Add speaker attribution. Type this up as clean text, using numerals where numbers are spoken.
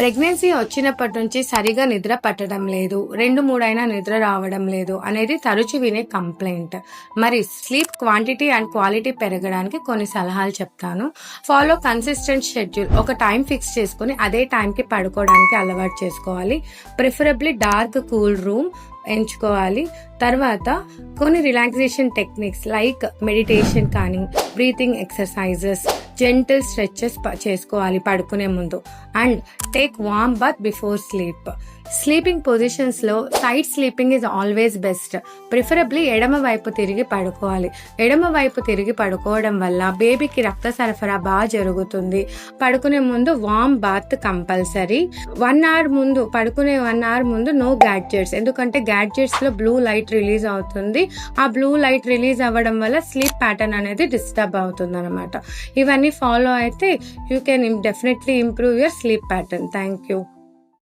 Speaker 1: Pregnancy వచ్చినప్పటి నుంచి సరిగా నిద్ర పట్టడం లేదు, 2-3 అయినా నిద్ర రావడం లేదు అనేది తరచు వినే కంప్లైంట్. మరి స్లీప్ క్వాంటిటీ అండ్ క్వాలిటీ పెరగడానికి కొన్ని సలహాలు చెప్తాను. Follow consistent schedule. ఒక టైం ఫిక్స్ చేసుకుని అదే టైంకి పడుకోవడానికి అలవాటు చేసుకోవాలి. ప్రిఫరబ్లీ డార్క్ కూల్ రూమ్ ఎంచుకోవాలి. తర్వాత కొన్ని రిలాక్సేషన్ టెక్నిక్స్ లైక్ మెడిటేషన్ కానీ, బ్రీతింగ్ ఎక్సర్సైజెస్, జెంటిల్ స్ట్రెచెస్ చేసుకోవాలి పడుకునే ముందు. And take warm bath before sleep. Sleeping positions లో side sleeping is always best. Preferably ఎడమ వైపు తిరిగి పడుకోవాలి. ఎడమ వైపు తిరిగి పడుకోవడం వల్ల బేబీకి రక్త సరఫరా బాగా జరుగుతుంది. పడుకునే ముందు వార్మ్ బాత్ కంపల్సరీ. 1 అవర్ ముందు పడుకునే 1 అవర్ ముందు నో గ్యాడ్జెట్స్. ఎందుకంటే గ్యాడ్జెట్స్ లో బ్లూ లైట్ రిలీజ్ అవుతుంది. ఆ బ్లూ లైట్ రిలీజ్ అవ్వడం వల్ల స్లీప్ ప్యాటర్న్ అనేది డిస్టర్బ్ అవుతుంది అనమాట. ఇవన్నీ ఫాలో అయితే you can definitely improve your sleep pattern. Thank you.